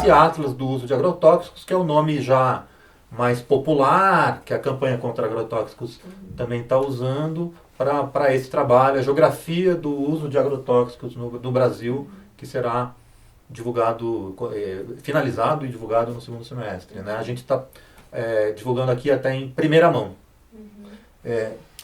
esse Atlas do uso de agrotóxicos, que é o nome já mais popular, que a campanha contra agrotóxicos também está usando para esse trabalho, a geografia do uso de agrotóxicos no Brasil, que será divulgado, finalizado e divulgado no segundo semestre. Né? A gente está divulgando aqui até em primeira mão.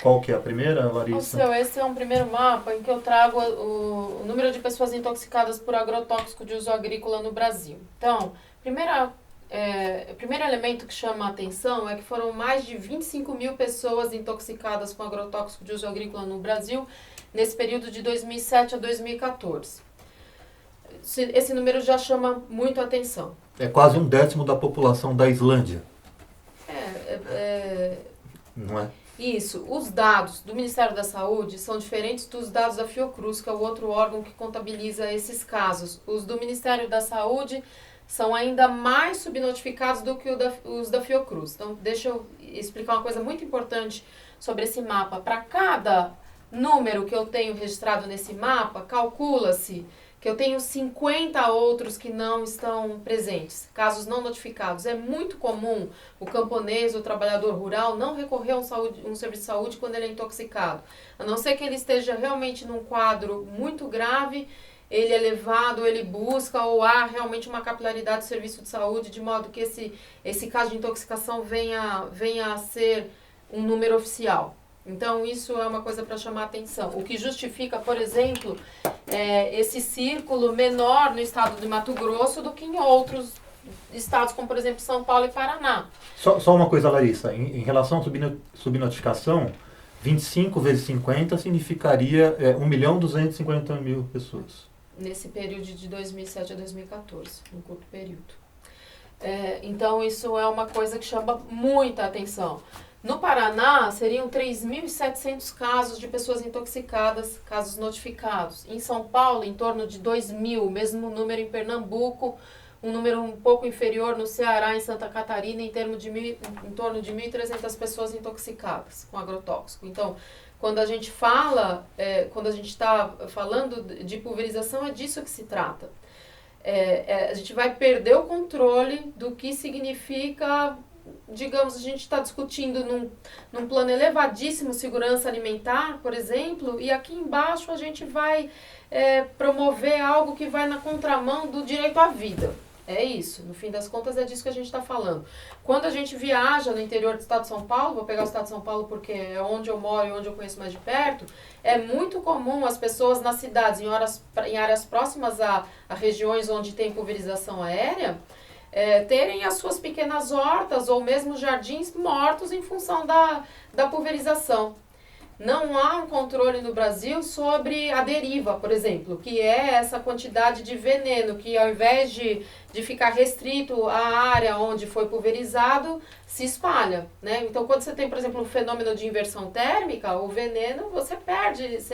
Qual que é a primeira, Larissa? Esse é um primeiro mapa em que eu trago o número de pessoas intoxicadas por agrotóxico de uso agrícola no Brasil. Então, o primeiro elemento que chama a atenção é que foram mais de 25 mil pessoas intoxicadas com agrotóxico de uso agrícola no Brasil nesse período de 2007 a 2014. Esse número já chama muito a atenção. É quase 1/10 da população da Islândia. Não é? Isso. Os dados do Ministério da Saúde são diferentes dos dados da Fiocruz, que é o outro órgão que contabiliza esses casos. Os do Ministério da Saúde são ainda mais subnotificados do que os da Fiocruz. Então, deixa eu explicar uma coisa muito importante sobre esse mapa. Para cada número que eu tenho registrado nesse mapa, calcula-se que eu tenho 50 outros que não estão presentes, casos não notificados. É muito comum o camponês, o trabalhador rural, não recorrer a um serviço de saúde quando ele é intoxicado. A não ser que ele esteja realmente num quadro muito grave, ele é levado, ele busca, ou há realmente uma capilaridade do serviço de saúde, de modo que esse caso de intoxicação venha a ser um número oficial. Então, isso é uma coisa para chamar a atenção. O que justifica, por exemplo, esse círculo menor no estado de Mato Grosso do que em outros estados, como, por exemplo, São Paulo e Paraná. Só uma coisa, Larissa. Em relação à subnotificação, 25 vezes 50 significaria 1.250.000 pessoas. Nesse período de 2007 a 2014, um curto período. Então, isso é uma coisa que chama muita atenção. No Paraná, seriam 3.700 casos de pessoas intoxicadas, casos notificados. Em São Paulo, em torno de 2.000, mesmo número em Pernambuco, um número um pouco inferior no Ceará, em Santa Catarina, em torno de 1.300 pessoas intoxicadas com agrotóxico. Então, quando a gente está falando de pulverização, é disso que se trata. A gente vai perder o controle do que significa, digamos, a gente está discutindo num plano elevadíssimo segurança alimentar, por exemplo, e aqui embaixo a gente vai promover algo que vai na contramão do direito à vida. É isso, no fim das contas é disso que a gente está falando. Quando a gente viaja no interior do estado de São Paulo, vou pegar o estado de São Paulo porque é onde eu moro e onde eu conheço mais de perto, é muito comum as pessoas nas cidades, em áreas próximas a regiões onde tem pulverização aérea, terem as suas pequenas hortas ou mesmo jardins mortos em função da pulverização. Não há um controle no Brasil sobre a deriva, por exemplo, que é essa quantidade de veneno que, ao invés de ficar restrito à área onde foi pulverizado, se espalha, né? Então, quando você tem, por exemplo, um fenômeno de inversão térmica, o veneno, você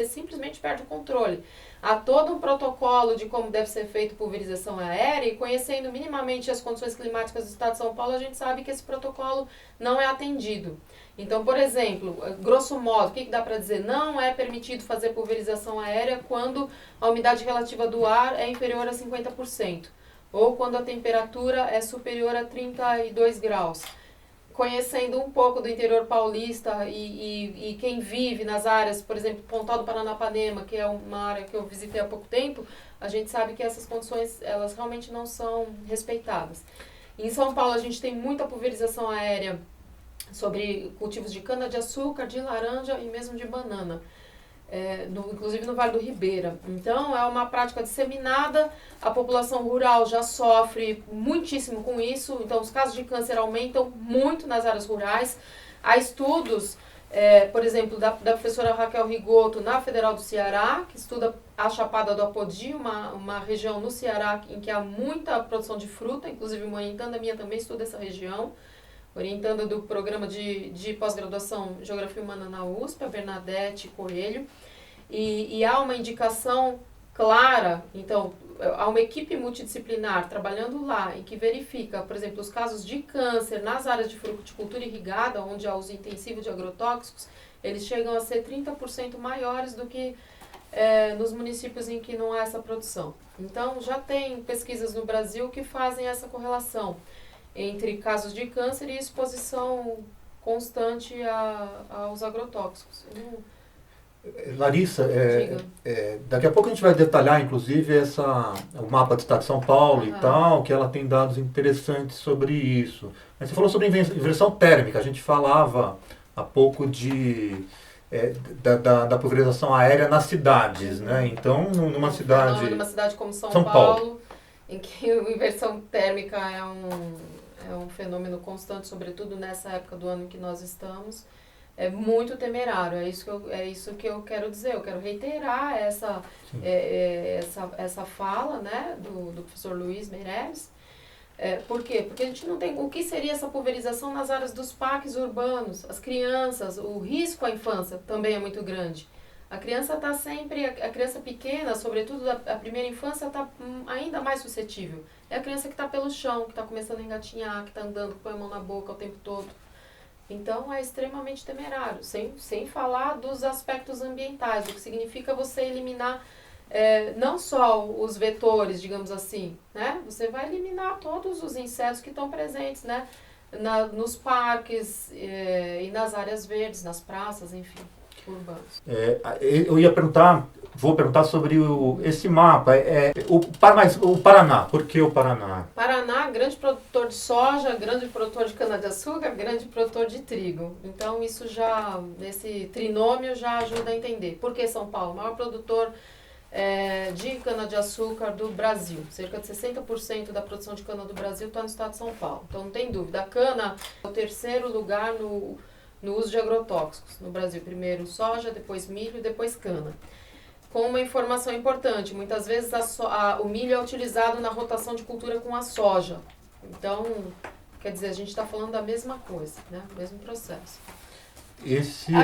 simplesmente perde o controle. Há todo um protocolo de como deve ser feita pulverização aérea, e conhecendo minimamente as condições climáticas do estado de São Paulo, a gente sabe que esse protocolo não é atendido. Então, por exemplo, grosso modo, o que dá para dizer? Não é permitido fazer pulverização aérea quando a umidade relativa do ar é inferior a 50%, ou quando a temperatura é superior a 32 graus. Conhecendo um pouco do interior paulista e quem vive nas áreas, por exemplo, Pontal do Paranapanema, que é uma área que eu visitei há pouco tempo, a gente sabe que essas condições, elas realmente não são respeitadas. Em São Paulo, a gente tem muita pulverização aérea sobre cultivos de cana-de-açúcar, de laranja e mesmo de banana, inclusive no Vale do Ribeira. Então, é uma prática disseminada, a população rural já sofre muitíssimo com isso, então os casos de câncer aumentam muito nas áreas rurais. Há estudos, por exemplo, da professora Raquel Rigoto, na Federal do Ceará, que estuda a Chapada do Apodi, uma região no Ceará em que há muita produção de fruta, inclusive uma orientanda minha também estuda essa região, orientanda do programa de pós-graduação Geografia Humana na USP, a Bernadette Coelho, e há uma indicação clara, então, há uma equipe multidisciplinar trabalhando lá, em que verifica, por exemplo, os casos de câncer nas áreas de fruticultura irrigada, onde há uso intensivo de agrotóxicos, eles chegam a ser 30% maiores do que nos municípios em que não há essa produção. Então, já tem pesquisas no Brasil que fazem essa correlação entre casos de câncer e exposição constante aos agrotóxicos. Larissa, daqui a pouco a gente vai detalhar, inclusive, o mapa do Estado de São Paulo e tal, que ela tem dados interessantes sobre isso. Mas você falou sobre inversão térmica, a gente falava há pouco da pulverização aérea nas cidades, né? Então, numa cidade como São Paulo, em que a inversão térmica é um fenômeno constante, sobretudo nessa época do ano em que nós estamos, é muito temerário. É isso que eu quero dizer. Eu quero reiterar essa fala, né, do professor Luiz Meireles. Por quê? Porque a gente não tem... O que seria essa pulverização nas áreas dos parques urbanos? As crianças, o risco à infância também é muito grande. A criança está sempre... A criança pequena, sobretudo a primeira infância, está ainda mais suscetível. É a criança que está pelo chão, que está começando a engatinhar, que está andando, que põe a mão na boca o tempo todo. Então, é extremamente temerário. Sem falar dos aspectos ambientais, o que significa você eliminar... não só os vetores, digamos assim, né? Você vai eliminar todos os insetos que estão presentes, né? Nos parques e nas áreas verdes, nas praças, enfim, urbanos. Vou perguntar sobre esse mapa. O Paraná, por que o Paraná? Paraná, grande produtor de soja, grande produtor de cana-de-açúcar, grande produtor de trigo. Então, esse trinômio já ajuda a entender. Por que São Paulo? O maior produtor de cana-de-açúcar do Brasil. Cerca de 60% da produção de cana do Brasil está no estado de São Paulo. Então, não tem dúvida. A cana é o terceiro lugar no uso de agrotóxicos no Brasil. Primeiro soja, depois milho e depois cana. Com uma informação importante, muitas vezes o milho é utilizado na rotação de cultura com a soja. Então, quer dizer, a gente está falando da mesma coisa, né? O mesmo processo.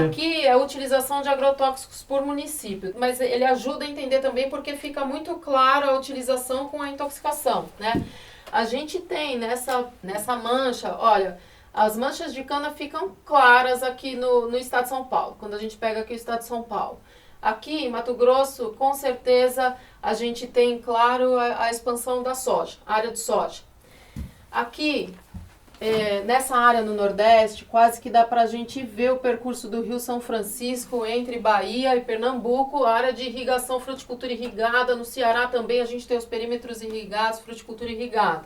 Aqui é a utilização de agrotóxicos por município, mas ele ajuda a entender também porque fica muito claro a utilização com a intoxicação, né? A gente tem nessa mancha, olha, as manchas de cana ficam claras aqui no estado de São Paulo, quando a gente pega aqui o estado de São Paulo. Aqui em Mato Grosso, com certeza, a gente tem, claro, a expansão da soja, a área de soja. Aqui... nessa área no Nordeste, quase que dá para a gente ver o percurso do Rio São Francisco entre Bahia e Pernambuco, a área de irrigação, fruticultura irrigada. No Ceará também a gente tem os perímetros irrigados, fruticultura irrigada.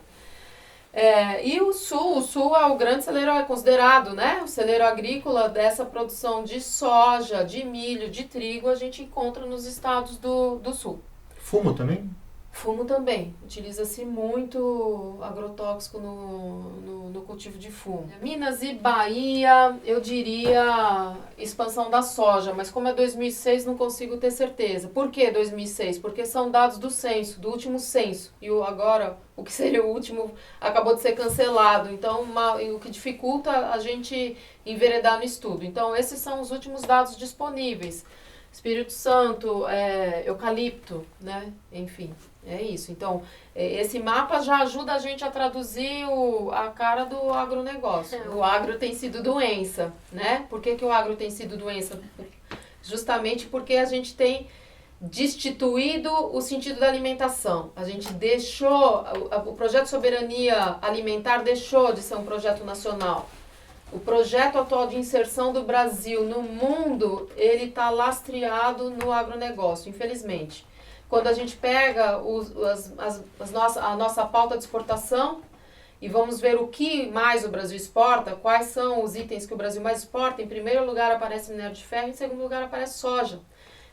E o Sul é o grande celeiro, é considerado, né, o celeiro agrícola dessa produção de soja, de milho, de trigo, a gente encontra nos estados do Sul. Fumo também? Fumo também. Utiliza-se muito agrotóxico no cultivo de fumo. Minas e Bahia, eu diria expansão da soja, mas como é 2006 não consigo ter certeza. Por que 2006? Porque são dados do censo, do último censo. E agora, o que seria o último, acabou de ser cancelado. Então, o que dificulta a gente enveredar no estudo. Então, esses são os últimos dados disponíveis. Espírito Santo, eucalipto, né? Enfim, é isso. Então, esse mapa já ajuda a gente a traduzir a cara do agronegócio. O agro tem sido doença, né? Por que o agro tem sido doença? Justamente porque a gente tem destituído o sentido da alimentação. A gente deixou, o projeto Soberania Alimentar deixou de ser um projeto nacional. O projeto atual de inserção do Brasil no mundo, ele está lastreado no agronegócio, infelizmente. Quando a gente pega a nossa pauta de exportação e vamos ver o que mais o Brasil exporta, quais são os itens que o Brasil mais exporta, em primeiro lugar aparece minério de ferro, em segundo lugar aparece soja.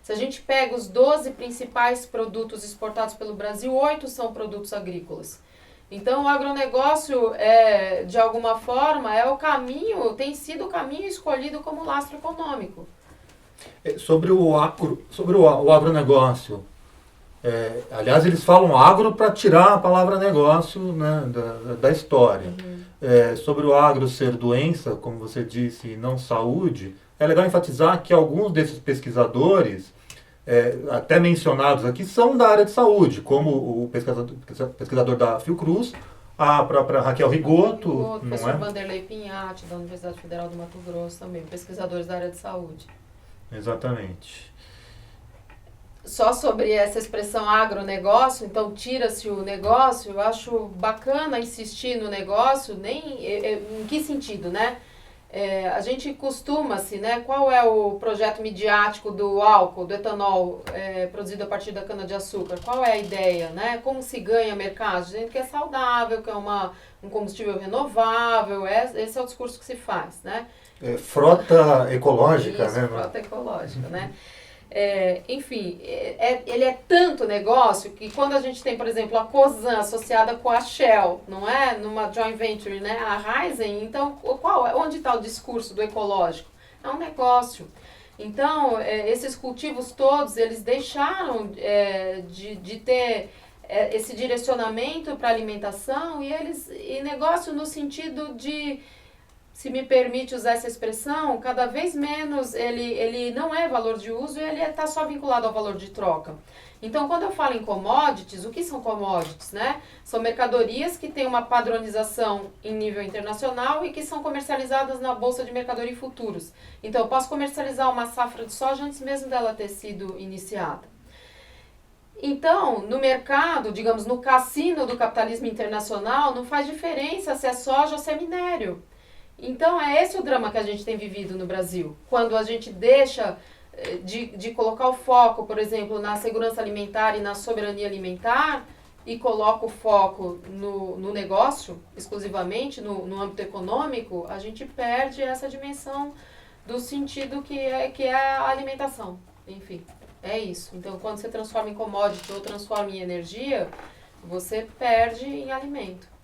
Se a gente pega os 12 principais produtos exportados pelo Brasil, 8 são produtos agrícolas. Então, o agronegócio, de alguma forma, tem sido o caminho escolhido como lastro econômico. Sobre o agronegócio, aliás, eles falam agro para tirar a palavra negócio, né, da história. Uhum. Sobre o agro ser doença, como você disse, e não saúde, é legal enfatizar que alguns desses pesquisadores, até mencionados aqui, são da área de saúde, como o pesquisador da Fiocruz, a própria Raquel Rigoto. O professor Vanderlei Pinhatti, da Universidade Federal do Mato Grosso também, pesquisadores da área de saúde. Exatamente. só sobre essa expressão agronegócio, então tira-se o negócio, eu acho bacana insistir no negócio, em que sentido, né? A gente costuma-se, né? Qual é o projeto midiático do álcool, do etanol produzido a partir da cana-de-açúcar? Qual é a ideia, né? Como se ganha mercado? Dizendo que é saudável, que é um combustível renovável, esse é o discurso que se faz, né? Frota ecológica, Isso, né? frota ecológica, né? Enfim, ele é tanto negócio que quando a gente tem, por exemplo, a Cosan associada com a Shell, não é? Numa joint venture, né? A Raízen, então, onde está o discurso do ecológico? É um negócio. Então, esses cultivos todos, eles deixaram de ter esse direcionamento para alimentação e negócio no sentido de, se me permite usar essa expressão, cada vez menos ele não é valor de uso e ele está só vinculado ao valor de troca. Então, quando eu falo em commodities, o que são commodities, né? São mercadorias que têm uma padronização em nível internacional e que são comercializadas na Bolsa de Mercadoria e Futuros. Então, eu posso comercializar uma safra de soja antes mesmo dela ter sido iniciada. Então, no mercado, digamos, no cassino do capitalismo internacional, não faz diferença se é soja ou se é minério. Então, é esse o drama que a gente tem vivido no Brasil. Quando a gente deixa de colocar o foco, por exemplo, na segurança alimentar e na soberania alimentar e coloca o foco no negócio, exclusivamente, no âmbito econômico, a gente perde essa dimensão do sentido que é a alimentação. Enfim, é isso. Então, quando você transforma em commodity ou transforma em energia, você perde em alimento.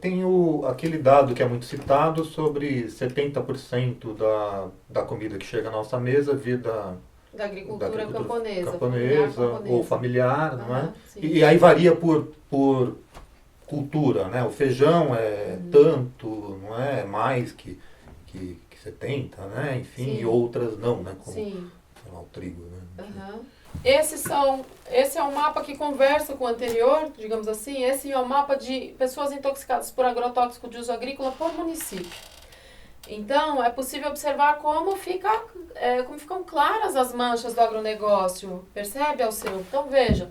Tem aquele dado que é muito citado sobre 70% da comida que chega à nossa mesa vir da agricultura camponesa ou familiar, não é? Sim. E aí varia por cultura, né? O feijão é tanto, não é? Mais que 70, né? Enfim, Sim. E outras não, né? Como Sim. Sei lá, o trigo, né? Esse é um mapa que conversa com o anterior, digamos assim. Esse é o mapa de pessoas intoxicadas por agrotóxico de uso agrícola por município. Então, é possível observar como ficam claras as manchas do agronegócio. Percebe, Alceu? Então, veja,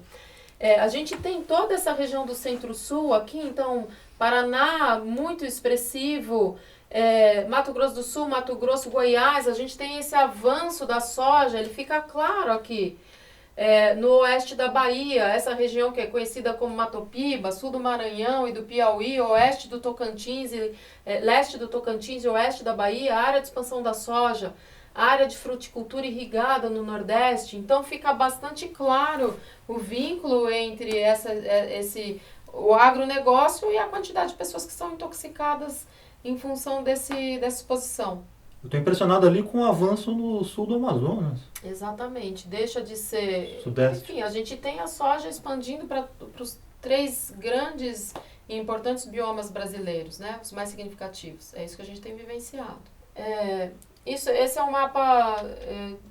a gente tem toda essa região do Centro-Sul aqui, então, Paraná, muito expressivo, Mato Grosso do Sul, Mato Grosso, Goiás, a gente tem esse avanço da soja, ele fica claro aqui. No oeste da Bahia, essa região que é conhecida como Matopiba, sul do Maranhão e do Piauí, oeste do Tocantins, leste do Tocantins e oeste da Bahia, área de expansão da soja, área de fruticultura irrigada no Nordeste. Então fica bastante claro o vínculo entre o agronegócio e a quantidade de pessoas que são intoxicadas em função dessa exposição. Eu estou impressionado ali com o avanço no sul do Amazonas. Exatamente. Deixa de ser... Sudeste. Enfim, a gente tem a soja expandindo para os 3 grandes e importantes biomas brasileiros, né? Os mais significativos. É isso que a gente tem vivenciado. Esse é um mapa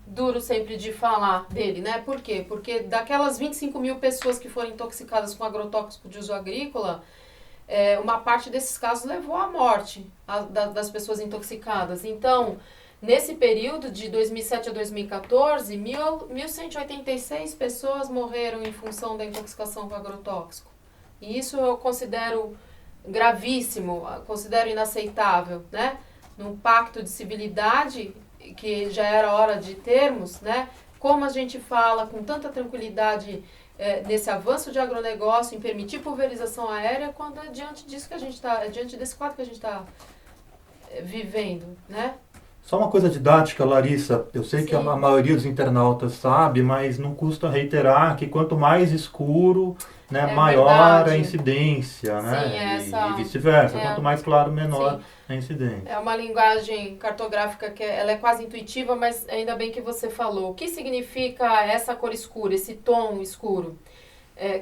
duro sempre de falar dele, né? Por quê? Porque daquelas 25 mil pessoas que foram intoxicadas com agrotóxico de uso agrícola, uma parte desses casos levou à morte das pessoas intoxicadas. Então, nesse período de 2007 a 2014, 1.186 pessoas morreram em função da intoxicação com agrotóxico. E isso eu considero gravíssimo, considero inaceitável, né? Num pacto de civilidade, que já era hora de termos, né? Como a gente fala com tanta tranquilidade nesse avanço de agronegócio, em permitir pulverização aérea, quando é diante disso que a gente está, diante desse quadro que a gente está vivendo, né? Só uma coisa didática, Larissa, eu sei que a maioria dos internautas sabe, mas não custa reiterar que quanto mais escuro, né, maior verdade. A incidência, né? Sim, e vice-versa, quanto mais claro, menor Sim. a incidência. É uma linguagem cartográfica que ela é quase intuitiva, mas ainda bem que você falou. O que significa essa cor escura, esse tom escuro?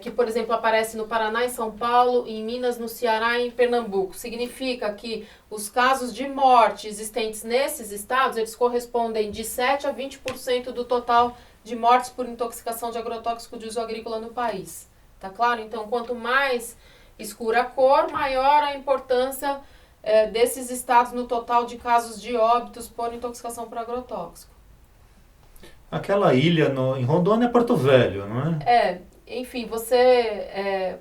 Que, por exemplo, aparece no Paraná, em São Paulo, em Minas, no Ceará e em Pernambuco. Significa que os casos de morte existentes nesses estados, eles correspondem de 7% a 20% do total de mortes por intoxicação de agrotóxico de uso agrícola no país. Tá claro? Então, quanto mais escura a cor, maior a importância desses estados no total de casos de óbitos por intoxicação por agrotóxico. Aquela ilha em Rondônia é Porto Velho, não é? Enfim,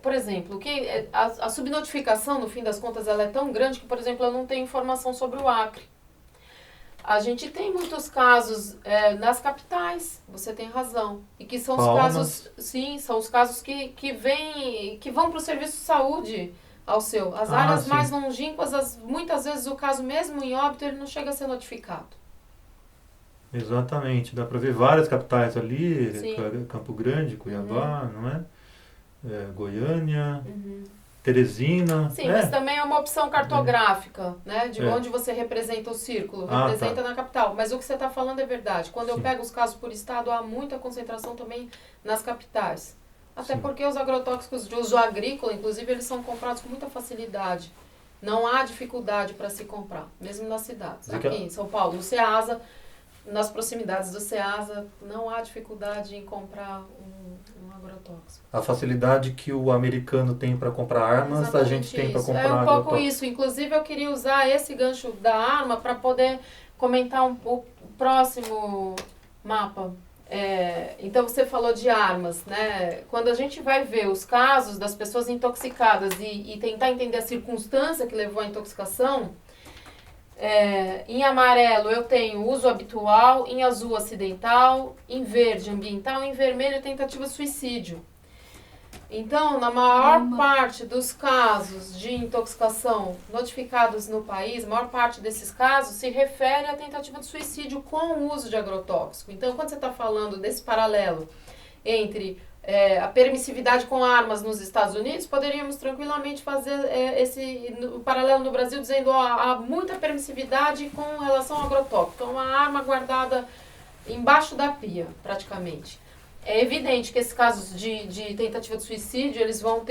por exemplo, a subnotificação, no fim das contas, ela é tão grande que, por exemplo, eu não tenho informação sobre o Acre. A gente tem muitos casos nas capitais, você tem razão. E que são os casos, sim, são os casos que vão para o serviço de saúde As áreas sim. mais longínquas, muitas vezes o caso mesmo em óbito, ele não chega a ser notificado. Exatamente, dá para ver várias capitais ali, Sim. Campo Grande, Cuiabá, não é? Goiânia, Teresina. Sim, mas também é uma opção cartográfica, né? De onde você representa o círculo, representa na capital. Mas o que você está falando é verdade. Quando eu pego os casos por estado, há muita concentração também nas capitais. Até porque os agrotóxicos de uso agrícola, inclusive, eles são comprados com muita facilidade. Não há dificuldade para se comprar, mesmo nas cidades. Aqui em São Paulo, no Ceasa, nas proximidades do Ceasa, não há dificuldade em comprar um agrotóxico. A facilidade que o americano tem para comprar armas, exatamente a gente tem para comprar agrotóxico. É um pouco agrotóxico. isso. Inclusive, eu queria usar esse gancho da arma para poder comentar o próximo mapa. Então, você falou de armas, né? Quando a gente vai ver os casos das pessoas intoxicadas e tentar entender a circunstância que levou à intoxicação, em amarelo eu tenho uso habitual, em azul acidental, em verde ambiental, em vermelho tentativa de suicídio. Então, na maior parte dos casos de intoxicação notificados no país, a maior parte desses casos se refere à tentativa de suicídio com o uso de agrotóxico. Então, quando você está falando desse paralelo entre a permissividade com armas nos Estados Unidos, poderíamos tranquilamente fazer esse paralelo no Brasil, dizendo há muita permissividade com relação ao agrotóxico. Então, uma arma guardada embaixo da pia, praticamente. É evidente que esses casos de tentativa de suicídio, eles vão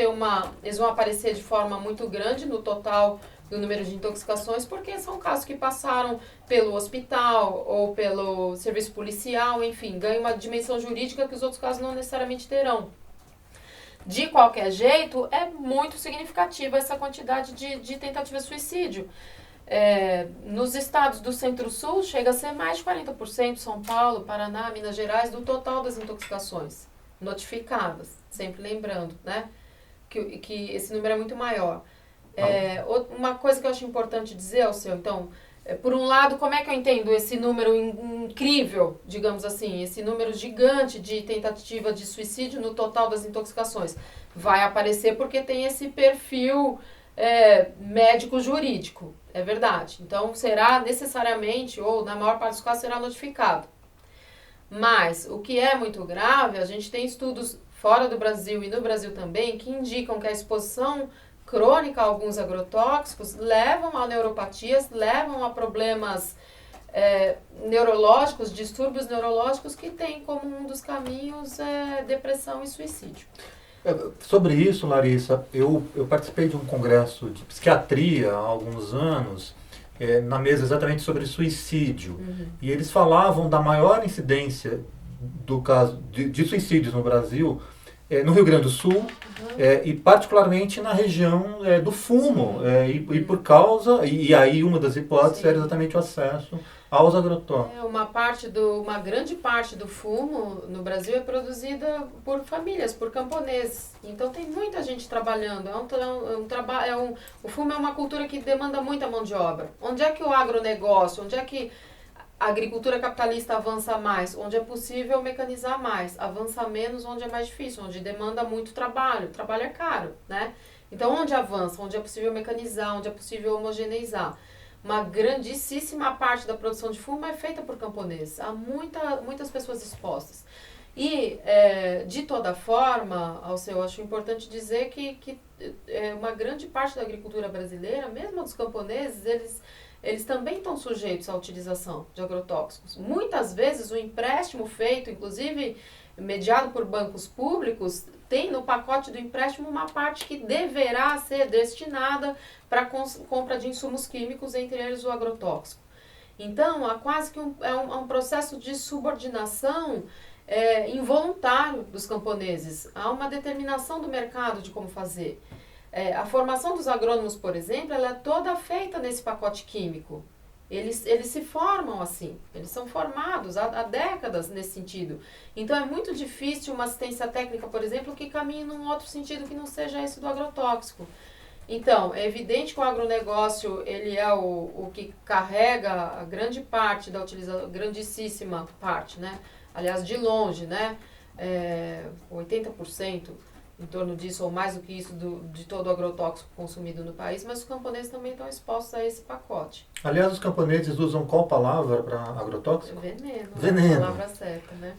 aparecer de forma muito grande no total do número de intoxicações, porque são casos que passaram pelo hospital ou pelo serviço policial, enfim, ganham uma dimensão jurídica que os outros casos não necessariamente terão. De qualquer jeito, é muito significativa essa quantidade de tentativas de suicídio. Nos estados do Centro-Sul chega a ser mais de 40%, São Paulo, Paraná, Minas Gerais, do total das intoxicações notificadas. Sempre lembrando, né, que esse número é muito maior. Uma coisa que eu acho importante dizer, Alceu, então, por um lado, como é que eu entendo esse número incrível, digamos assim, esse número gigante de tentativa de suicídio no total das intoxicações? Vai aparecer porque tem esse perfil médico-jurídico, é verdade. Então, será necessariamente, ou na maior parte dos casos, será notificado. Mas, o que é muito grave, a gente tem estudos fora do Brasil e no Brasil também, que indicam que a exposição crônica a alguns agrotóxicos levam a neuropatias, levam a problemas neurológicos, distúrbios neurológicos que têm como um dos caminhos depressão e suicídio. Sobre isso, Larissa, eu participei de um congresso de psiquiatria há alguns anos, na mesa exatamente sobre suicídio. E eles falavam da maior incidência do caso de suicídios no Brasil, no Rio Grande do Sul, e particularmente na região do fumo. E por causa, e aí uma das hipóteses era exatamente o acesso aos agrotóxicos. Uma grande parte do fumo no Brasil é produzida por famílias, por camponeses. Então tem muita gente trabalhando. O fumo é uma cultura que demanda muita mão de obra. Onde é que o agronegócio, onde é que a agricultura capitalista avança mais? Onde é possível mecanizar mais. Avança menos onde é mais difícil, onde demanda muito trabalho. Trabalho é caro, né? Então onde avança? Onde é possível mecanizar, onde é possível homogeneizar. Uma grandíssima parte da produção de fumo é feita por camponeses. Há muitas pessoas expostas. E, de toda forma, Alceu, eu acho importante dizer que uma grande parte da agricultura brasileira, mesmo dos camponeses, eles também estão sujeitos à utilização de agrotóxicos. Muitas vezes o empréstimo feito, inclusive mediado por bancos públicos, tem no pacote do empréstimo uma parte que deverá ser destinada para compra de insumos químicos, entre eles o agrotóxico. Então, há quase que um processo de subordinação involuntário dos camponeses. Há uma determinação do mercado de como fazer. A formação dos agrônomos, por exemplo, ela é toda feita nesse pacote químico. Eles se formam assim, eles são formados há décadas nesse sentido. Então é muito difícil uma assistência técnica, por exemplo, que caminhe num outro sentido que não seja esse do agrotóxico. Então, é evidente que o agronegócio ele é o que carrega a grande parte da utilização, grandíssima parte, né? Aliás, de longe, né? 80%, em torno disso, ou mais do que isso, de todo o agrotóxico consumido no país, mas os camponeses também estão expostos a esse pacote. Aliás, os camponeses usam qual palavra para agrotóxico? Veneno. Veneno. É a palavra certa, né?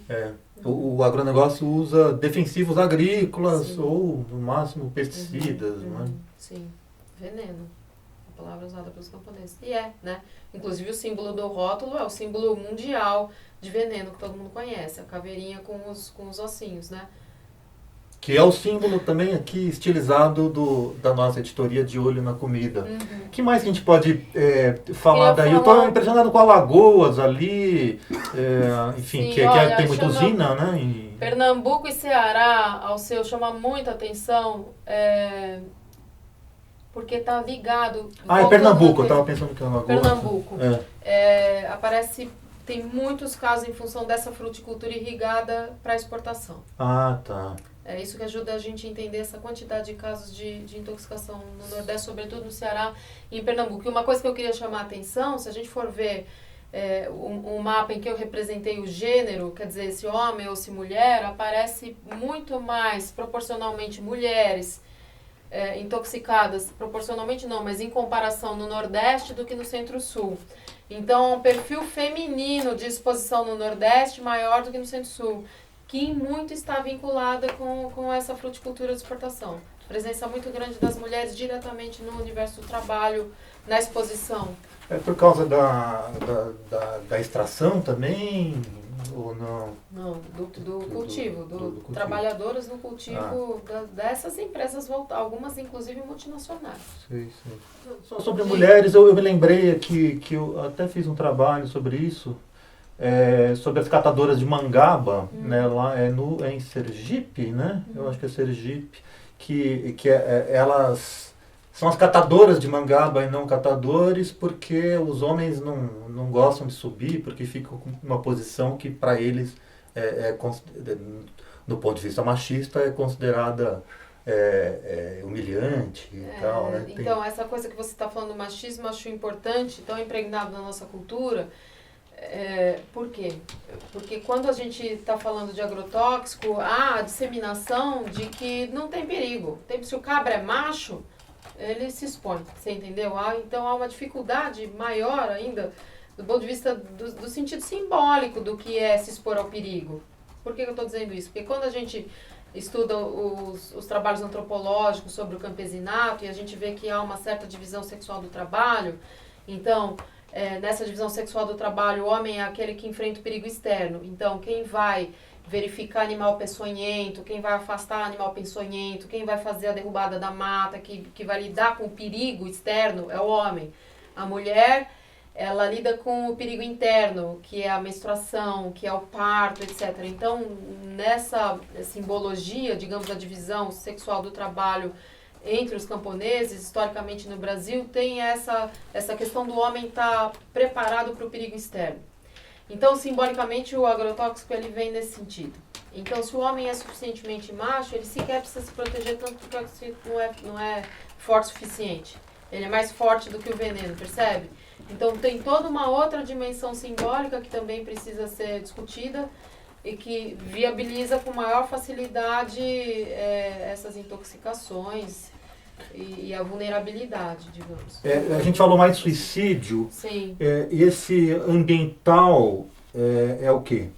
O agronegócio usa defensivos agrícolas, Sim. ou, no máximo, pesticidas, não é? Sim, veneno. A palavra usada pelos camponeses. E né? Inclusive o símbolo do rótulo é o símbolo mundial de veneno que todo mundo conhece, a caveirinha com os ossinhos, né? Que é o símbolo também aqui estilizado da nossa editoria De Olho na Comida. O que mais que a gente pode falar daí? Eu estou impressionado com Alagoas ali, enfim, Sim, que tem muita usina, né? Pernambuco e Ceará, ao seu, chama muita atenção, porque está ligado... É Pernambuco, eu estava pensando que é Alagoas. Pernambuco. Aparece... Tem muitos casos em função dessa fruticultura irrigada para exportação. Ah, tá. É isso que ajuda a gente a entender essa quantidade de casos de intoxicação no Nordeste, sobretudo no Ceará e em Pernambuco. E uma coisa que eu queria chamar a atenção, se a gente for ver um mapa em que eu representei o gênero, quer dizer, se homem ou se mulher, aparece muito mais proporcionalmente mulheres intoxicadas, proporcionalmente não, mas em comparação no Nordeste do que no Centro-Sul. Então, um perfil feminino de exposição no Nordeste maior do que no Centro-Sul, que muito está vinculada com essa fruticultura de exportação. Presença muito grande das mulheres diretamente no universo do trabalho, na exposição. É por causa da extração também? Ou não? Não, do cultivo, do trabalhadoras no cultivo dessas empresas, algumas inclusive multinacionais. Sim. Só sobre mulheres, eu me lembrei aqui que eu até fiz um trabalho sobre isso, sobre as catadoras de mangaba, né, lá em Sergipe, né? Eu acho que é Sergipe, que elas são as catadoras de mangaba e não catadores, porque os homens não gostam de subir, porque ficam com uma posição que para eles, do ponto de vista machista, é considerada humilhante e tal, né? Então, essa coisa que você está falando do machismo, eu acho importante, tão impregnado na nossa cultura. Por quê? Porque quando a gente está falando de agrotóxico, há a disseminação de que não tem perigo. Se o cabra é macho, ele se expõe, você entendeu? Então há uma dificuldade maior ainda do ponto de vista do sentido simbólico do que é se expor ao perigo. Por que eu estou dizendo isso? Porque quando a gente estuda os trabalhos antropológicos sobre o campesinato e a gente vê que há uma certa divisão sexual do trabalho, então, nessa divisão sexual do trabalho, o homem é aquele que enfrenta o perigo externo. Então, quem vai verificar animal peçonhento, quem vai afastar animal peçonhento, quem vai fazer a derrubada da mata, que vai lidar com o perigo externo é o homem. A mulher, ela lida com o perigo interno, que é a menstruação, que é o parto, etc. Então, nessa simbologia, digamos, da divisão sexual do trabalho entre os camponeses, historicamente no Brasil, tem essa questão do homem estar preparado para o perigo externo. Então, simbolicamente, o agrotóxico ele vem nesse sentido. Então, se o homem é suficientemente macho, ele sequer precisa se proteger tanto porque o oxígeno não é forte o suficiente. Ele é mais forte do que o veneno, percebe? Então, tem toda uma outra dimensão simbólica que também precisa ser discutida e que viabiliza com maior facilidade essas intoxicações e a vulnerabilidade, digamos. A gente falou mais de suicídio. Sim. E esse ambiental é o quê?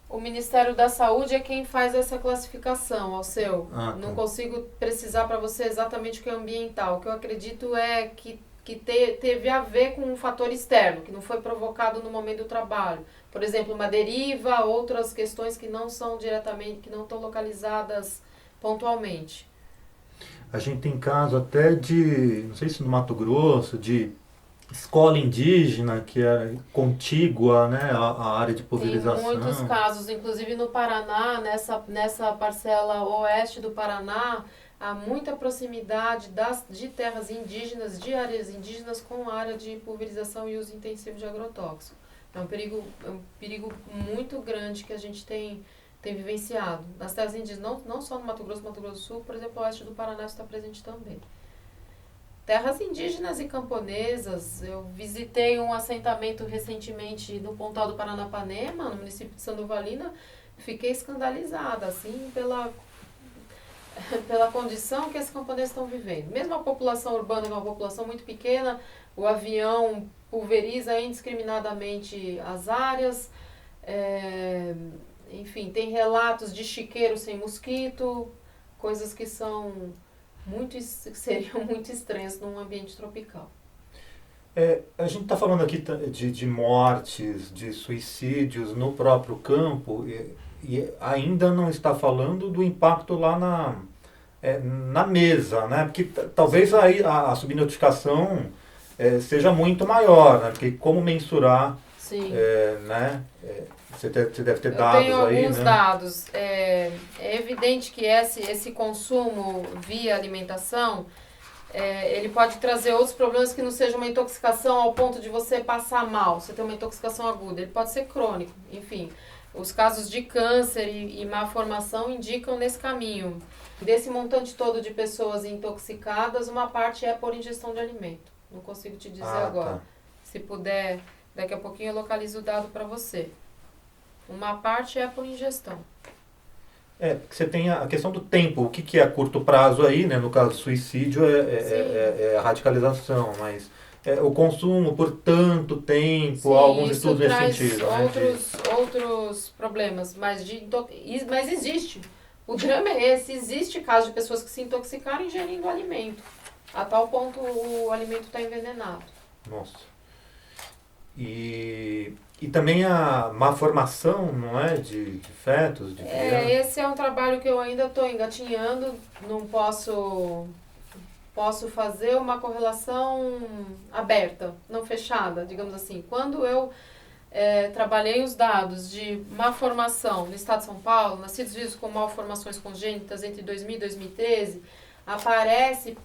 O Ministério da Saúde é quem faz essa classificação, ao seu. Tá. Não consigo precisar para você exatamente o que é ambiental. O que eu acredito é que teve a ver com um fator externo, que não foi provocado no momento do trabalho. Por exemplo, uma deriva, outras questões que não são diretamente, que não estão localizadas pontualmente. A gente tem caso até não sei se no Mato Grosso, de escola indígena que é contígua, né, à área de pulverização. Tem muitos casos, inclusive no Paraná, nessa parcela oeste do Paraná, há muita proximidade de terras indígenas, de áreas indígenas com área de pulverização e uso intensivo de agrotóxico. É um perigo muito grande que a gente tem vivenciado. Nas terras indígenas, não só no Mato Grosso do Sul, por exemplo, o oeste do Paraná está presente também. Terras indígenas e camponesas, eu visitei um assentamento recentemente no Pontal do Paranapanema, no município de Sandovalina, fiquei escandalizada, assim, pela condição que esses camponeses estão vivendo. Mesmo a população urbana, que é uma população muito pequena, o avião pulveriza indiscriminadamente as áreas, enfim, tem relatos de chiqueiro sem mosquito, coisas que seriam muito estranhas num ambiente tropical. A gente está falando aqui de mortes, de suicídios no próprio campo e ainda não está falando do impacto lá na mesa, né? Porque talvez aí a subnotificação seja muito maior, né? Porque como mensurar, né? Você deve ter dados aí, né? Eu tenho alguns dados. É evidente que esse consumo via alimentação, ele pode trazer outros problemas que não sejam uma intoxicação ao ponto de você passar mal, você ter uma intoxicação aguda. Ele pode ser crônico, enfim. Os casos de câncer e má formação indicam nesse caminho. Desse montante todo de pessoas intoxicadas, uma parte é por ingestão de alimento. Não consigo te dizer agora. Tá. Se puder, daqui a pouquinho eu localizo o dado para você. Uma parte é por ingestão. Porque você tem a questão do tempo. O que é a curto prazo aí, né? No caso, suicídio é a radicalização, mas o consumo por tanto tempo, sim, alguns estudos nesse sentido. Outros problemas, mas existe. O drama é esse, existe casos de pessoas que se intoxicaram ingerindo alimento. A tal ponto o alimento está envenenado. Nossa. E também a má formação, não é? De fetos, de crianças. Esse é um trabalho que eu ainda estou engatinhando, não posso fazer uma correlação aberta, não fechada, digamos assim. Quando eu trabalhei os dados de má formação no estado de São Paulo, nascidos vivos com malformações congênitas entre 2000 e 2013, aparece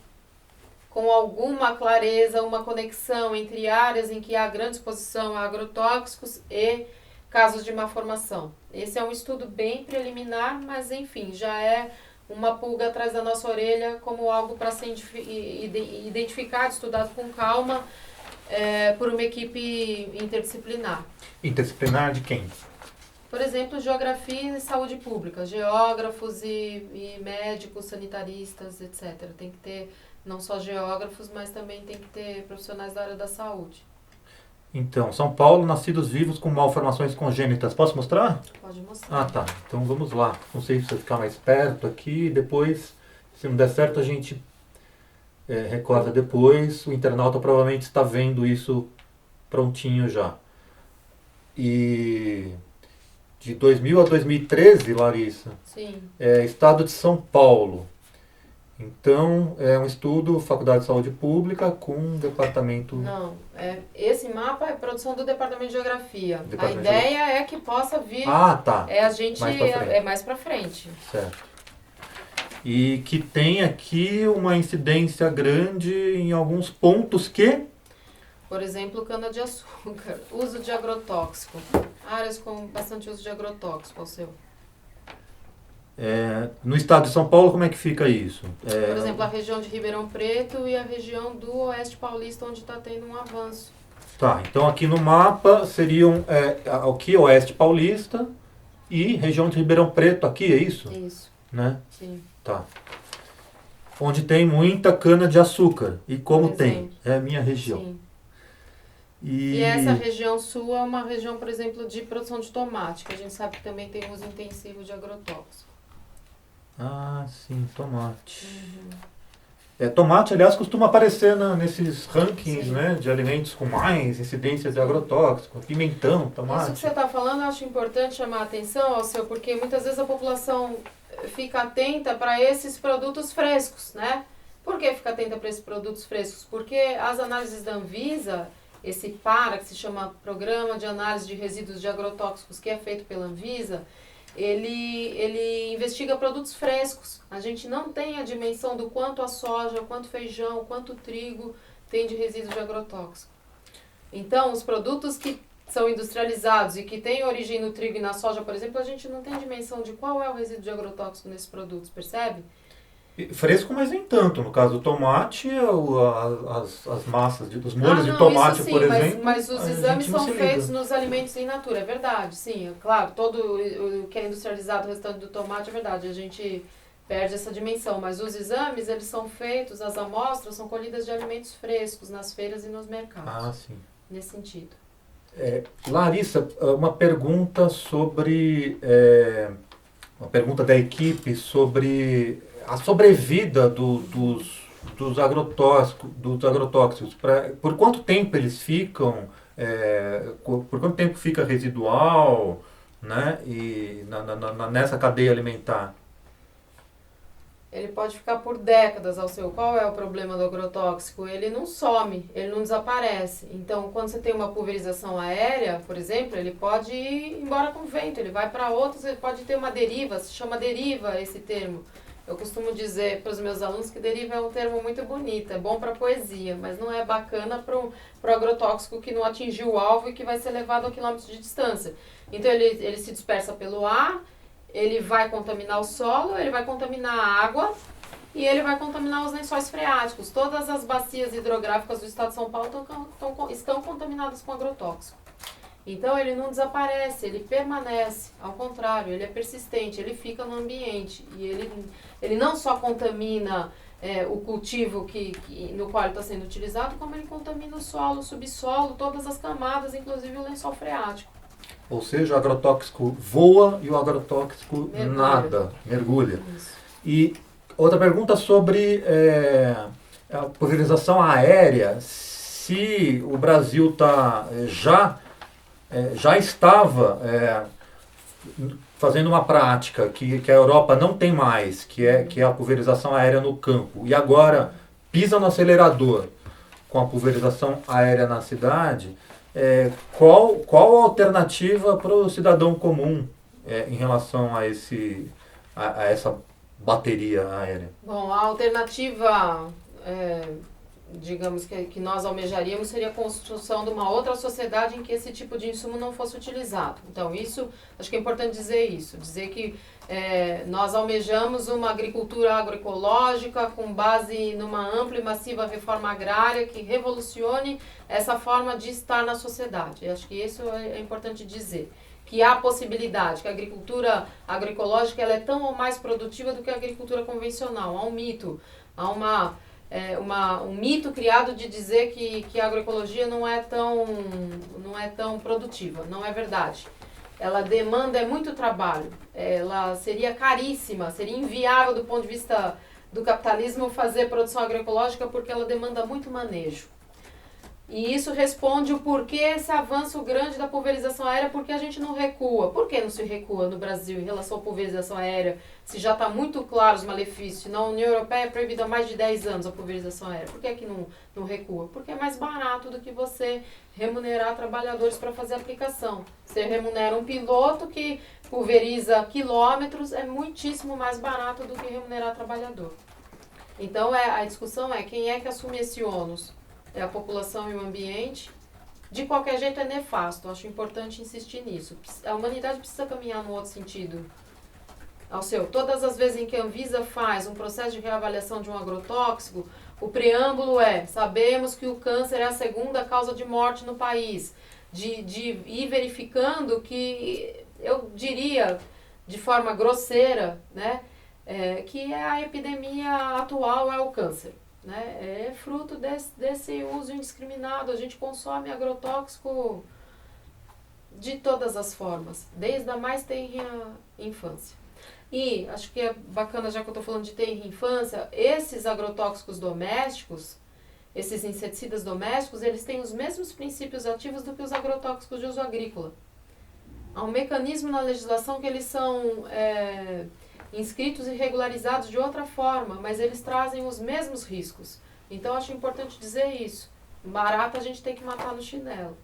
com alguma clareza uma conexão entre áreas em que há grande exposição a agrotóxicos e casos de má formação. Esse é um estudo bem preliminar, mas enfim, já é uma pulga atrás da nossa orelha como algo para ser identificado, estudado com calma por uma equipe interdisciplinar. Interdisciplinar de quem? Por exemplo, geografia e saúde pública, geógrafos e médicos, sanitaristas, etc. Tem que ter não só geógrafos, mas também tem que ter profissionais da área da saúde. Então, São Paulo, nascidos vivos com malformações congênitas. Posso mostrar? Pode mostrar. Ah, tá. Então vamos lá. Não sei se você ficar mais perto aqui. Depois, se não der certo, a gente recorta depois. O internauta provavelmente está vendo isso prontinho já. E de 2000 a 2013, Larissa, sim, estado de São Paulo. Então, é um estudo, Faculdade de Saúde Pública, com departamento... Não, esse mapa é produção do Departamento de Geografia. A ideia é que possa vir... Ah, tá. A gente mais pra frente. Certo. E que tem aqui uma incidência grande em alguns pontos que... Por exemplo, cana-de-açúcar, uso de agrotóxico. Áreas com bastante uso de agrotóxico, ao seu. No estado de São Paulo, como é que fica isso? Por exemplo, a região de Ribeirão Preto e a região do Oeste Paulista, onde está tendo um avanço. Tá, então aqui no mapa seriam aqui Oeste Paulista e região de Ribeirão Preto, aqui, é isso? Isso. Né? Sim. Tá. Onde tem muita cana-de-açúcar. E como tem? É a minha região. Sim. E essa região sul é uma região, por exemplo, de produção de tomate, que a gente sabe que também tem uso intensivo de agrotóxico. Ah, sim, tomate. Tomate, aliás, costuma aparecer nesses rankings, né, de alimentos com mais incidência de agrotóxico, pimentão, tomate. Isso que você está falando, eu acho importante chamar a atenção, Alceu, porque muitas vezes a população fica atenta para esses produtos frescos, né? Por que fica atenta para esses produtos frescos? Porque as análises da Anvisa, esse PARA, que se chama Programa de Análise de Resíduos de Agrotóxicos, que é feito pela Anvisa, ele investiga produtos frescos. A gente não tem a dimensão do quanto a soja, quanto feijão, quanto trigo tem de resíduo de agrotóxico. Então, os produtos que são industrializados e que têm origem no trigo e na soja, por exemplo, a gente não tem dimensão de qual é o resíduo de agrotóxico nesses produtos, percebe? Fresco, mas nem tanto. No caso do tomate, as massas, os molhos de tomate, sim, por exemplo. Mas os exames são feitos nos alimentos in natura, é verdade, sim. Claro, todo o que é industrializado, o restante do tomate, é verdade, a gente perde essa dimensão. Mas os exames, eles são feitos, as amostras são colhidas de alimentos frescos nas feiras e nos mercados. Ah, sim. Nesse sentido. Larissa, uma pergunta sobre... uma pergunta da equipe sobre a sobrevida dos agrotóxicos. Por quanto tempo eles ficam? Por quanto tempo fica residual, né? E nessa cadeia alimentar? Ele pode ficar por décadas ao seu. Qual é o problema do agrotóxico? Ele não some, ele não desaparece. Então, quando você tem uma pulverização aérea, por exemplo, ele pode ir embora com o vento, ele vai para outros, ele pode ter uma deriva, se chama deriva esse termo. Eu costumo dizer para os meus alunos que deriva é um termo muito bonito, é bom para poesia, mas não é bacana para o agrotóxico que não atingiu o alvo e que vai ser levado a quilômetros de distância. Então, ele se dispersa pelo ar, ele vai contaminar o solo, ele vai contaminar a água e ele vai contaminar os lençóis freáticos. Todas as bacias hidrográficas do estado de São Paulo estão contaminadas com agrotóxico. Então ele não desaparece, ele permanece, ao contrário, ele é persistente, ele fica no ambiente. E ele não só contamina o cultivo no qual ele está sendo utilizado, como ele contamina o solo, o subsolo, todas as camadas, inclusive o lençol freático. Ou seja, o agrotóxico voa e o agrotóxico mergulha. Isso. E outra pergunta sobre a pulverização aérea. Se o Brasil já estava fazendo uma prática que a Europa não tem mais, que é a pulverização aérea no campo, e agora pisa no acelerador com a pulverização aérea na cidade, qual a alternativa para o cidadão comum em relação a essa bateria aérea? Bom, a alternativa, digamos que nós almejaríamos seria a construção de uma outra sociedade em que esse tipo de insumo não fosse utilizado. Então, isso, acho que é importante dizer que nós almejamos uma agricultura agroecológica com base numa ampla e massiva reforma agrária que revolucione essa forma de estar na sociedade. Eu acho que isso é importante dizer. Que há possibilidade, que a agricultura agroecológica ela é tão ou mais produtiva do que a agricultura convencional. Há um mito, há um mito criado de dizer que a agroecologia não é tão produtiva. Não é verdade. Ela demanda muito trabalho. Ela seria caríssima, seria inviável do ponto de vista do capitalismo fazer produção agroecológica porque ela demanda muito manejo. E isso responde o porquê esse avanço grande da pulverização aérea, porque a gente não recua. Por que não se recua no Brasil em relação à pulverização aérea, se já está muito claro os malefícios? Na União Europeia é proibido há mais de 10 anos a pulverização aérea. Por que não recua? Porque é mais barato do que você remunerar trabalhadores para fazer a aplicação. Você remunera um piloto que pulveriza quilômetros, é muitíssimo mais barato do que remunerar trabalhador. Então a discussão é quem é que assume esse ônus? É a população e o ambiente. De qualquer jeito é nefasto, acho importante insistir nisso. A humanidade precisa caminhar no outro sentido. Todas as vezes em que a Anvisa faz um processo de reavaliação de um agrotóxico, o preâmbulo sabemos que o câncer é a segunda causa de morte no país. De ir verificando que, eu diria de forma grosseira, né, que a epidemia atual é o câncer. Né? É fruto desse uso indiscriminado. A gente consome agrotóxico de todas as formas, desde a mais tenra infância. E acho que é bacana, já que eu estou falando de tenra infância, esses agrotóxicos domésticos, esses inseticidas domésticos, eles têm os mesmos princípios ativos do que os agrotóxicos de uso agrícola. Há um mecanismo na legislação que eles são inscritos e regularizados de outra forma, mas eles trazem os mesmos riscos. Então, acho importante dizer isso. Barata a gente tem que matar no chinelo.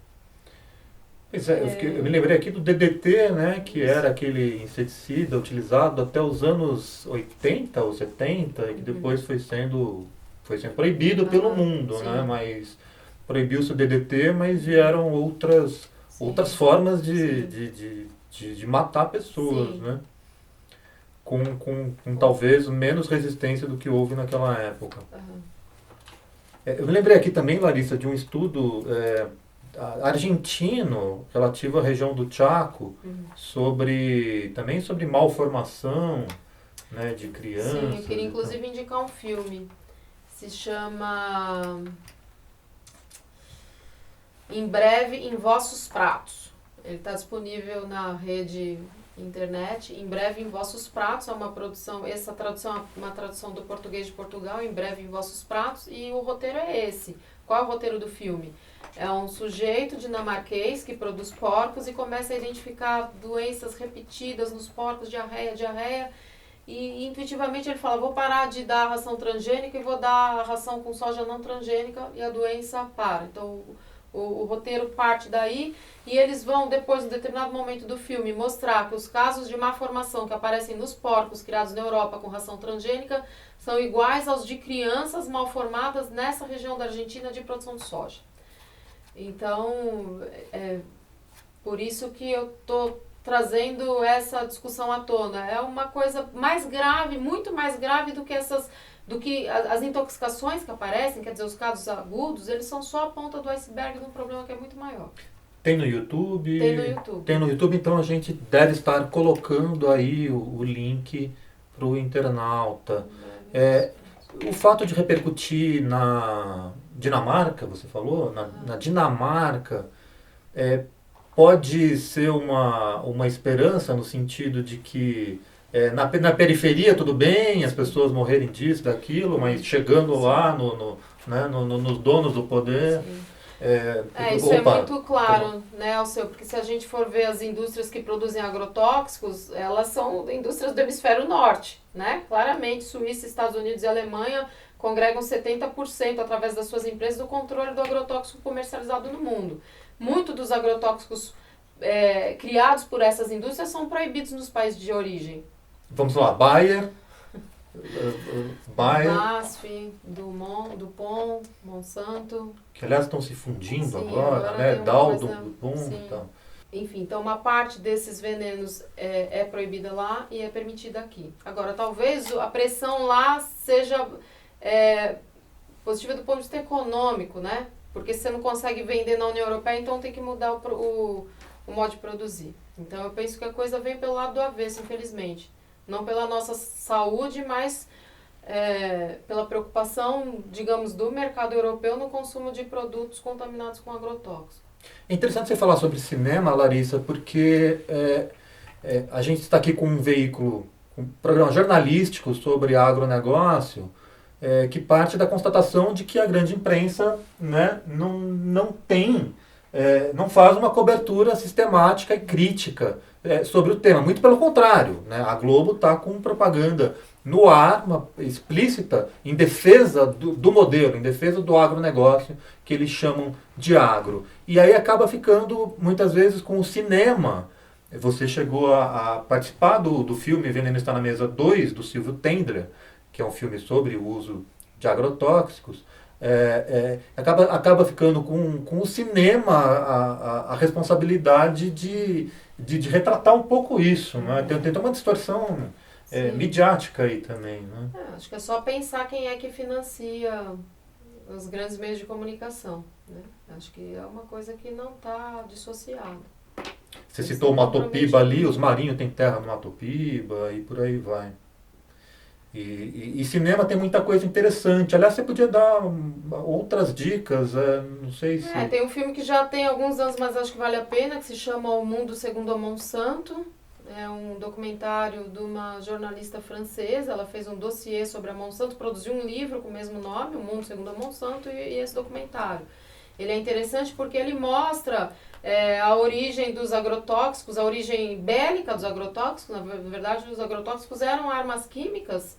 Pois é, eu me lembrei aqui do DDT, né, que era aquele inseticida utilizado até os anos 80 ou 70, e que depois foi sendo proibido pelo mundo, sim. né, mas proibiu-se o DDT, mas vieram outras formas de matar pessoas, Sim. né, com talvez menos resistência do que houve naquela época. Aham. Eu me lembrei aqui também, Larissa, de um estudo argentino relativo à região do Chaco, também sobre malformação, né, de crianças. Sim, eu queria inclusive indicar um filme. Se chama Em Breve em Vossos Pratos. Ele está disponível na rede internet. Em Breve em Vossos Pratos é uma produção, essa tradução é uma tradução do português de Portugal, Em Breve em Vossos Pratos, e o roteiro é esse. Qual é o roteiro do filme? É um sujeito dinamarquês que produz porcos e começa a identificar doenças repetidas nos porcos, diarreia, e intuitivamente ele fala, vou parar de dar a ração transgênica e vou dar a ração com soja não transgênica, e a doença para. Então o roteiro parte daí, e eles vão depois, em determinado momento do filme, mostrar que os casos de má formação que aparecem nos porcos criados na Europa com ração transgênica são iguais aos de crianças mal formadas nessa região da Argentina de produção de soja. Então, por isso que eu estou trazendo essa discussão à tona. É uma coisa mais grave, muito mais grave do que as intoxicações que aparecem, quer dizer, os casos agudos, eles são só a ponta do iceberg de um problema que é muito maior. Tem no YouTube? Tem no YouTube. Tem no YouTube, então a gente deve estar colocando aí o link para o internauta. O fato de repercutir na Dinamarca, você falou, na Dinamarca, pode ser uma esperança no sentido de que na periferia tudo bem, as pessoas morrerem disso, daquilo, mas chegando lá nos donos do poder... Isso é muito claro, né, Alceu? Porque se a gente for ver as indústrias que produzem agrotóxicos, elas são indústrias do hemisfério norte, né? Claramente, Suíça, Estados Unidos e Alemanha congregam 70% através das suas empresas do controle do agrotóxico comercializado no mundo. Muitos dos agrotóxicos criados por essas indústrias são proibidos nos países de origem. Vamos lá, Bayer... BASF, Dupont, Monsanto. Que aliás estão se fundindo Sim, agora, né? Dow, Dupont sim. e tal. Enfim, então uma parte desses venenos é proibida lá e é permitida aqui. Agora, talvez a pressão lá seja positiva do ponto de vista econômico, né? Porque se você não consegue vender na União Europeia, então tem que mudar o modo de produzir. Então eu penso que a coisa vem pelo lado do avesso, infelizmente. Não pela nossa saúde, mas pela preocupação, digamos, do mercado europeu no consumo de produtos contaminados com agrotóxicos. É interessante você falar sobre cinema, Larissa, porque a gente está aqui com um veículo, um programa jornalístico sobre agronegócio, que parte da constatação de que a grande imprensa, né, não faz uma cobertura sistemática e crítica sobre o tema. Muito pelo contrário, né? A Globo está com propaganda no ar, explícita, em defesa do modelo, em defesa do agronegócio, que eles chamam de agro. E aí acaba ficando, muitas vezes, com o cinema. Você chegou a participar do filme Veneno Está na Mesa 2, do Silvio Tendler, que é um filme sobre o uso de agrotóxicos. Acaba ficando com o cinema a responsabilidade de retratar um pouco isso, né? Tem uma distorção midiática aí também, né? Acho que é só pensar quem é que financia os grandes meios de comunicação, né? Acho que é uma coisa que não está dissociada. Você citou o Matopiba ali, os marinhos têm terra no Matopiba e por aí vai. E cinema tem muita coisa interessante. Aliás, você podia dar outras dicas, não sei se... Tem um filme que já tem alguns anos, mas acho que vale a pena, que se chama O Mundo Segundo a Monsanto. É um documentário de uma jornalista francesa. Ela fez um dossiê sobre a Monsanto, produziu um livro com o mesmo nome, O Mundo Segundo a Monsanto, e esse documentário. Ele é interessante porque ele mostra a origem dos agrotóxicos, a origem bélica dos agrotóxicos. Na verdade, os agrotóxicos eram armas químicas,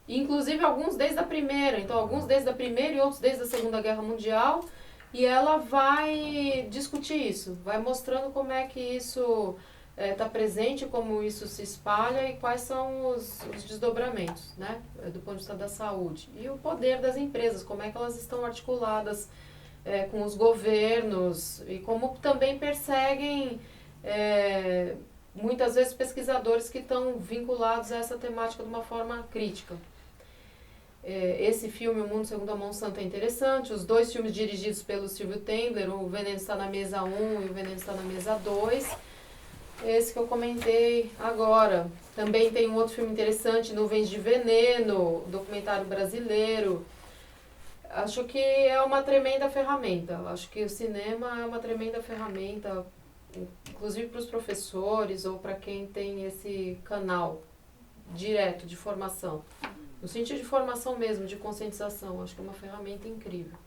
inclusive alguns desde a Primeira. Então, alguns desde a Primeira e outros desde a Segunda Guerra Mundial. e ela vai discutir isso, vai mostrando como é que isso está presente, como isso se espalha e quais são os desdobramentos, né, do ponto de vista da saúde. E o poder das empresas, como é que elas estão articuladas com os governos e como também perseguem muitas vezes pesquisadores que estão vinculados a essa temática de uma forma crítica. Esse filme, O Mundo Segundo a Monsanto, é interessante. Os 2 filmes dirigidos pelo Silvio Tendler, O Veneno Está na Mesa 1 e O Veneno Está na Mesa 2. Esse que eu comentei agora. Também tem um outro filme interessante, Nuvens de Veneno, documentário brasileiro. Acho que é uma tremenda ferramenta. Acho que o cinema é uma tremenda ferramenta, inclusive para os professores ou para quem tem esse canal direto de formação. No sentido de formação mesmo, de conscientização. Acho que é uma ferramenta incrível.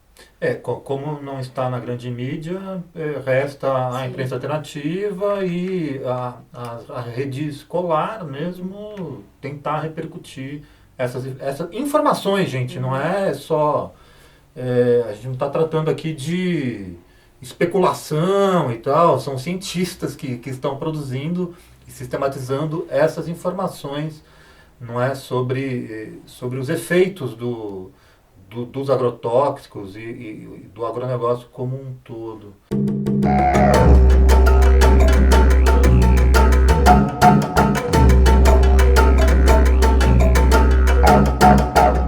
Como não está na grande mídia, resta a imprensa alternativa e a rede escolar mesmo tentar repercutir essas informações, gente. Não é só... a gente não está tratando aqui de especulação e tal, são cientistas que estão produzindo e sistematizando essas informações, não é sobre os efeitos dos agrotóxicos e do agronegócio como um todo.